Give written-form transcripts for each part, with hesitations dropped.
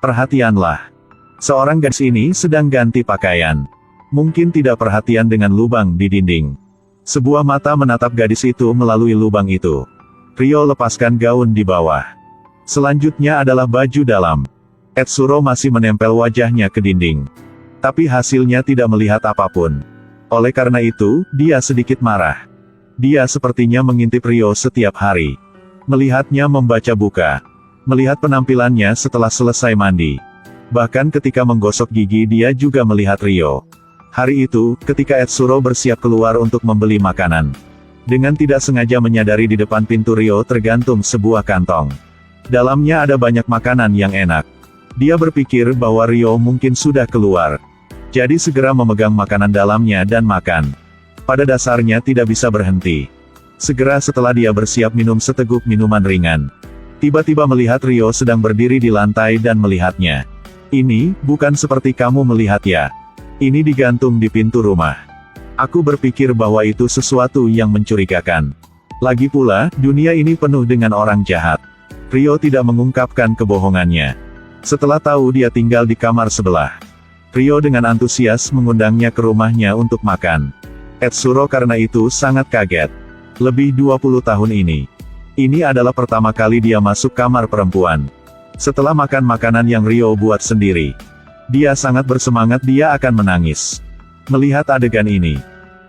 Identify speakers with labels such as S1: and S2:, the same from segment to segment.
S1: Perhatianlah. Seorang gadis ini sedang ganti pakaian. Mungkin tidak perhatian dengan lubang di dinding. Sebuah mata menatap gadis itu melalui lubang itu. Ryo lepaskan gaun di bawah. Selanjutnya adalah baju dalam. Etsuro masih menempel wajahnya ke dinding. Tapi hasilnya tidak melihat apapun. Oleh karena itu, dia sedikit marah. Dia sepertinya mengintip Ryo setiap hari. Melihatnya membaca buka. Melihat penampilannya setelah selesai mandi. Bahkan ketika menggosok gigi dia juga melihat Ryo. Hari itu, ketika Etsuro bersiap keluar untuk membeli makanan. Dengan tidak sengaja menyadari di depan pintu Ryo tergantung sebuah kantong. Dalamnya ada banyak makanan yang enak. Dia berpikir bahwa Ryo mungkin sudah keluar. Jadi segera memegang makanan dalamnya dan makan. Pada dasarnya tidak bisa berhenti. Segera setelah dia bersiap minum seteguk minuman ringan. Tiba-tiba melihat Ryo sedang berdiri di lantai dan melihatnya. Ini, bukan seperti kamu melihat ya. Ini digantung di pintu rumah. Aku berpikir bahwa itu sesuatu yang mencurigakan. Lagi pula, dunia ini penuh dengan orang jahat. Ryo tidak mengungkapkan kebohongannya. Setelah tahu dia tinggal di kamar sebelah. Ryo dengan antusias mengundangnya ke rumahnya untuk makan. Etsuro karena itu sangat kaget. Lebih 20 tahun ini. Ini adalah pertama kali dia masuk kamar perempuan. Setelah makan makanan yang Ryo buat sendiri. Dia sangat bersemangat dia akan menangis. Melihat adegan ini.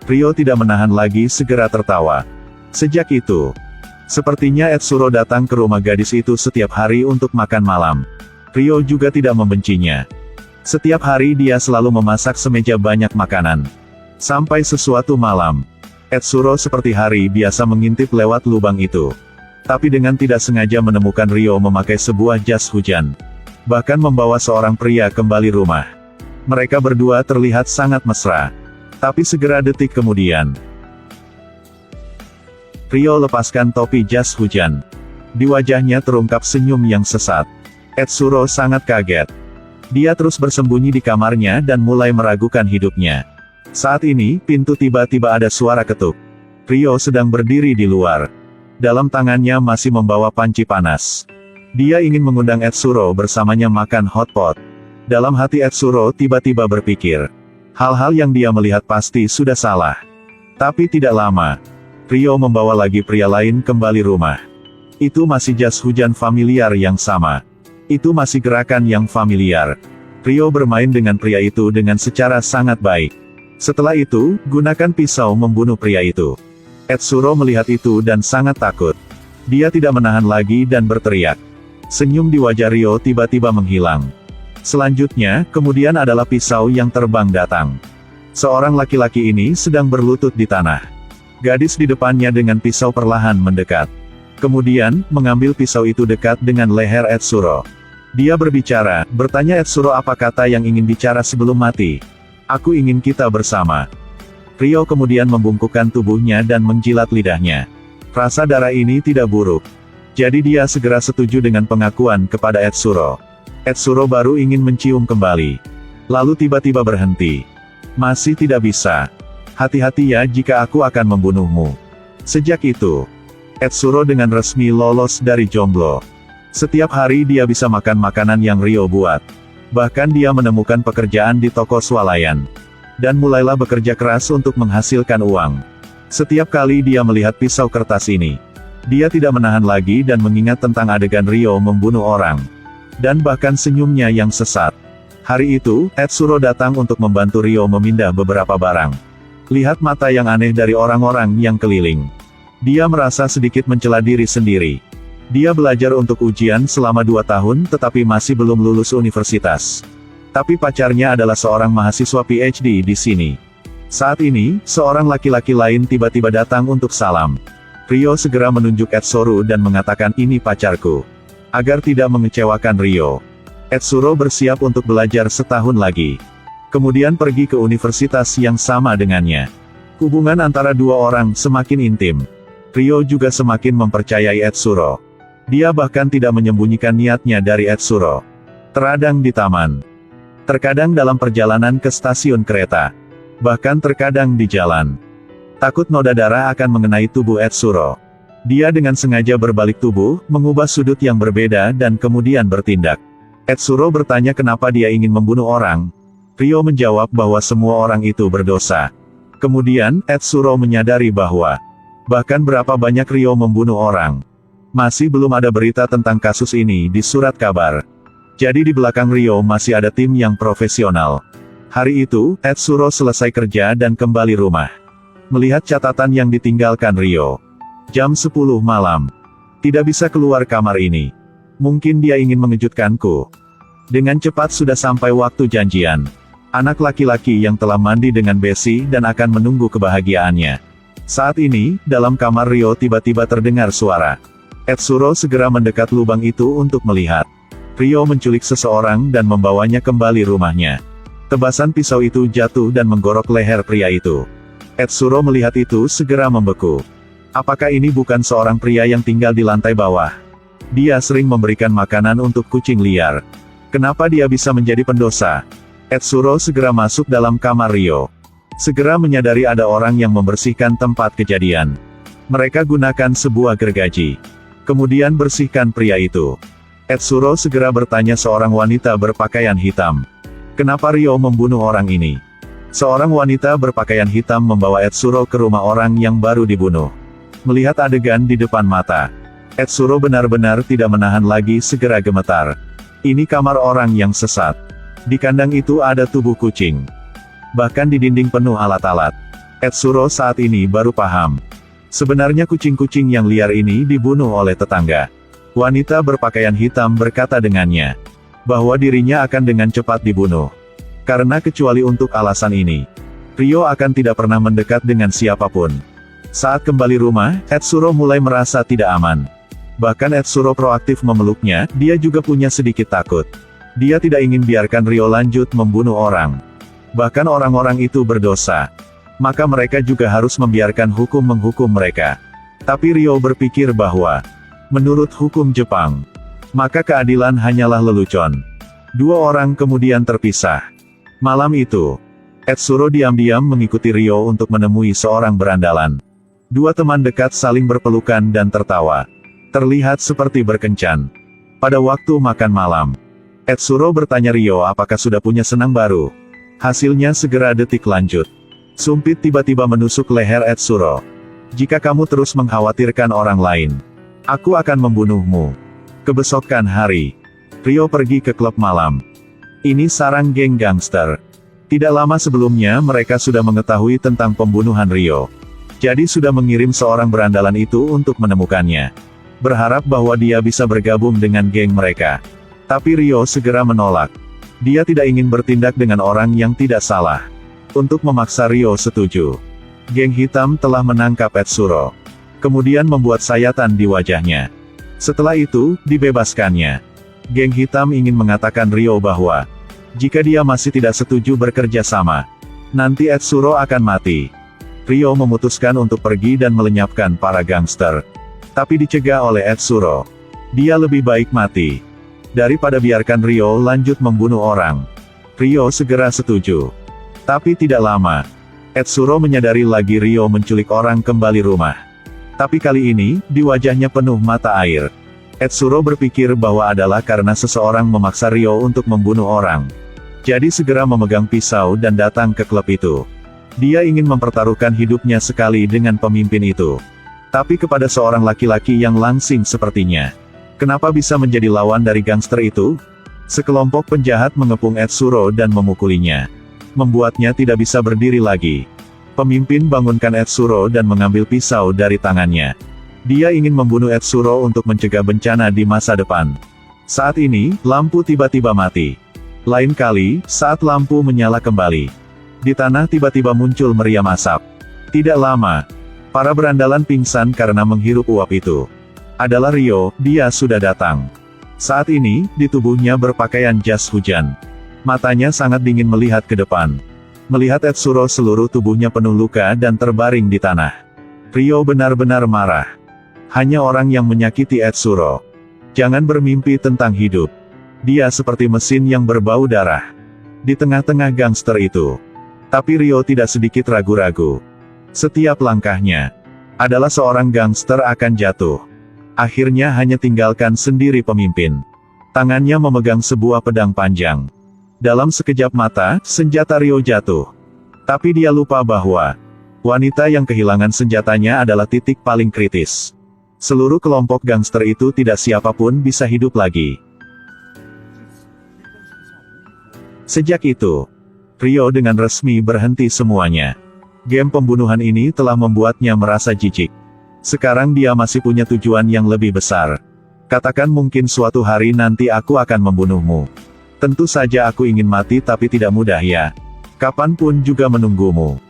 S1: Ryo tidak menahan lagi segera tertawa. Sejak itu. Sepertinya Etsuro datang ke rumah gadis itu setiap hari untuk makan malam. Ryo juga tidak membencinya. Setiap hari dia selalu memasak semeja banyak makanan. Sampai sesuatu malam. Etsuro seperti hari biasa mengintip lewat lubang itu. Tapi dengan tidak sengaja menemukan Ryo memakai sebuah jas hujan. Bahkan membawa seorang pria kembali rumah. Mereka berdua terlihat sangat mesra. Tapi segera detik kemudian. Ryo lepaskan topi jas hujan. Di wajahnya terungkap senyum yang sesat. Etsuro sangat kaget. Dia terus bersembunyi di kamarnya dan mulai meragukan hidupnya. Saat ini, pintu tiba-tiba ada suara ketuk. Ryo sedang berdiri di luar. Dalam tangannya masih membawa panci panas. Dia ingin mengundang Etsuro bersamanya makan hotpot. Dalam hati Etsuro tiba-tiba berpikir. Hal-hal yang dia melihat pasti sudah salah. Tapi tidak lama. Ryo membawa lagi pria lain kembali rumah. Itu masih jas hujan familiar yang sama. Itu masih gerakan yang familiar. Ryo bermain dengan pria itu dengan secara sangat baik. Setelah itu, gunakan pisau membunuh pria itu. Etsuro melihat itu dan sangat takut. Dia tidak menahan lagi dan berteriak. Senyum di wajah Ryo tiba-tiba menghilang. Selanjutnya, kemudian adalah pisau yang terbang datang. Seorang laki-laki ini sedang berlutut di tanah. Gadis di depannya dengan pisau perlahan mendekat. Kemudian, mengambil pisau itu dekat dengan leher Etsuro. Dia berbicara, bertanya Etsuro apa kata yang ingin bicara sebelum mati. Aku ingin kita bersama. Ryo kemudian membungkukkan tubuhnya dan menjilat lidahnya. Rasa darah ini tidak buruk. Jadi dia segera setuju dengan pengakuan kepada Etsuro. Etsuro baru ingin mencium kembali. Lalu tiba-tiba berhenti. Masih tidak bisa. Hati-hati ya jika aku akan membunuhmu. Sejak itu, Etsuro dengan resmi lolos dari jomblo. Setiap hari dia bisa makan makanan yang Ryo buat. Bahkan dia menemukan pekerjaan di toko swalayan. Dan mulailah bekerja keras untuk menghasilkan uang. Setiap kali dia melihat pisau kertas ini. Dia tidak menahan lagi dan mengingat tentang adegan Ryo membunuh orang. Dan bahkan senyumnya yang sesat. Hari itu, Etsuro datang untuk membantu Ryo memindah beberapa barang. Lihat mata yang aneh dari orang-orang yang keliling. Dia merasa sedikit mencela diri sendiri. Dia belajar untuk ujian selama 2 tahun tetapi masih belum lulus universitas. Tapi pacarnya adalah seorang mahasiswa PhD di sini. Saat ini, seorang laki-laki lain tiba-tiba datang untuk salam. Ryo segera menunjuk Etsuro dan mengatakan ini pacarku. Agar tidak mengecewakan Ryo. Etsuro bersiap untuk belajar setahun lagi. Kemudian pergi ke universitas yang sama dengannya. Hubungan antara dua orang semakin intim. Ryo juga semakin mempercayai Etsuro. Dia bahkan tidak menyembunyikan niatnya dari Etsuro. Teradang di taman. Terkadang dalam perjalanan ke stasiun kereta. Bahkan terkadang di jalan. Takut noda darah akan mengenai tubuh Etsuro. Dia dengan sengaja berbalik tubuh, mengubah sudut yang berbeda dan kemudian bertindak. Etsuro bertanya kenapa dia ingin membunuh orang. Ryo menjawab bahwa semua orang itu berdosa. Kemudian, Etsuro menyadari bahwa bahkan berapa banyak Ryo membunuh orang, masih belum ada berita tentang kasus ini di surat kabar. Jadi di belakang Ryo masih ada tim yang profesional. Hari itu, Etsuro selesai kerja dan kembali rumah. Melihat catatan yang ditinggalkan Ryo. Jam 10 malam. Tidak bisa keluar kamar ini. Mungkin dia ingin mengejutkanku. Dengan cepat sudah sampai waktu janjian. Anak laki-laki yang telah mandi dengan besi dan akan menunggu kebahagiaannya. Saat ini, dalam kamar Ryo tiba-tiba terdengar suara. Etsuro segera mendekat lubang itu untuk melihat. Ryo menculik seseorang dan membawanya kembali rumahnya. Tebasan pisau itu jatuh dan menggorok leher pria itu. Etsuro melihat itu segera membeku. Apakah ini bukan seorang pria yang tinggal di lantai bawah? Dia sering memberikan makanan untuk kucing liar. Kenapa dia bisa menjadi pendosa? Etsuro segera masuk dalam kamar Ryo. Segera menyadari ada orang yang membersihkan tempat kejadian. Mereka gunakan sebuah gergaji. Kemudian bersihkan pria itu. Etsuro segera bertanya seorang wanita berpakaian hitam. Kenapa Ryo membunuh orang ini? Seorang wanita berpakaian hitam membawa Etsuro ke rumah orang yang baru dibunuh. Melihat adegan di depan mata, Etsuro benar-benar tidak menahan lagi segera gemetar. Ini kamar orang yang sesat. Di kandang itu ada tubuh kucing. Bahkan di dinding penuh alat-alat. Etsuro saat ini baru paham. Sebenarnya kucing-kucing yang liar ini dibunuh oleh tetangga. Wanita berpakaian hitam berkata dengannya, bahwa dirinya akan dengan cepat dibunuh. Karena kecuali untuk alasan ini, Ryo akan tidak pernah mendekat dengan siapapun. Saat kembali rumah, Etsuro mulai merasa tidak aman. Bahkan Etsuro proaktif memeluknya, dia juga punya sedikit takut. Dia tidak ingin biarkan Ryo lanjut membunuh orang. Bahkan orang-orang itu berdosa. Maka mereka juga harus membiarkan hukum menghukum mereka. Tapi Ryo berpikir bahwa, menurut hukum Jepang, maka keadilan hanyalah lelucon. Dua orang kemudian terpisah. Malam itu, Etsuro diam-diam mengikuti Ryo untuk menemui seorang berandalan. Dua teman dekat saling berpelukan dan tertawa. Terlihat seperti berkencan. Pada waktu makan malam, Etsuro bertanya Ryo apakah sudah punya senang baru. Hasilnya segera detik lanjut. Sumpit tiba-tiba menusuk leher Etsuro. Jika kamu terus mengkhawatirkan orang lain, aku akan membunuhmu. Kebesokan hari, Ryo pergi ke klub malam. Ini sarang geng gangster. Tidak lama sebelumnya mereka sudah mengetahui tentang pembunuhan Ryo. Jadi sudah mengirim seorang berandalan itu untuk menemukannya. Berharap bahwa dia bisa bergabung dengan geng mereka. Tapi Ryo segera menolak. Dia tidak ingin bertindak dengan orang yang tidak salah. Untuk memaksa Ryo setuju, geng hitam telah menangkap Etsuro. Kemudian membuat sayatan di wajahnya. Setelah itu, dibebaskannya. Geng hitam ingin mengatakan Ryo bahwa, jika dia masih tidak setuju bekerja sama, nanti Etsuro akan mati. Ryo memutuskan untuk pergi dan melenyapkan para gangster. Tapi dicegah oleh Etsuro. Dia lebih baik mati daripada biarkan Ryo lanjut membunuh orang. Ryo segera setuju. Tapi tidak lama, Etsuro menyadari lagi Ryo menculik orang kembali rumah. Tapi kali ini, di wajahnya penuh mata air. Etsuro berpikir bahwa adalah karena seseorang memaksa Ryo untuk membunuh orang. Jadi segera memegang pisau dan datang ke klub itu. Dia ingin mempertaruhkan hidupnya sekali dengan pemimpin itu. Tapi kepada seorang laki-laki yang langsing sepertinya. Kenapa bisa menjadi lawan dari gangster itu? Sekelompok penjahat mengepung Etsuro dan memukulinya. Membuatnya tidak bisa berdiri lagi. Pemimpin bangunkan Etsuro dan mengambil pisau dari tangannya. Dia ingin membunuh Etsuro untuk mencegah bencana di masa depan. Saat ini, lampu tiba-tiba mati. Lain kali, saat lampu menyala kembali, di tanah tiba-tiba muncul meriam asap. Tidak lama, para berandalan pingsan karena menghirup uap itu. Adalah Ryo, dia sudah datang. Saat ini, di tubuhnya berpakaian jas hujan. Matanya sangat dingin melihat ke depan. Melihat Etsuro seluruh tubuhnya penuh luka dan terbaring di tanah. Ryo benar-benar marah. Hanya orang yang menyakiti Etsuro. Jangan bermimpi tentang hidup. Dia seperti mesin yang berbau darah. Di tengah-tengah gangster itu. Tapi Ryo tidak sedikit ragu-ragu. Setiap langkahnya adalah seorang gangster akan jatuh. Akhirnya hanya tinggalkan sendiri pemimpin. Tangannya memegang sebuah pedang panjang. Dalam sekejap mata, senjata Ryo jatuh. Tapi dia lupa bahwa wanita yang kehilangan senjatanya adalah titik paling kritis. Seluruh kelompok gangster itu tidak siapapun bisa hidup lagi. Sejak itu, Ryo dengan resmi berhenti semuanya. Game pembunuhan ini telah membuatnya merasa jijik. Sekarang dia masih punya tujuan yang lebih besar. Katakan mungkin suatu hari nanti aku akan membunuhmu. Tentu saja aku ingin mati tapi tidak mudah ya. Kapanpun juga menunggumu.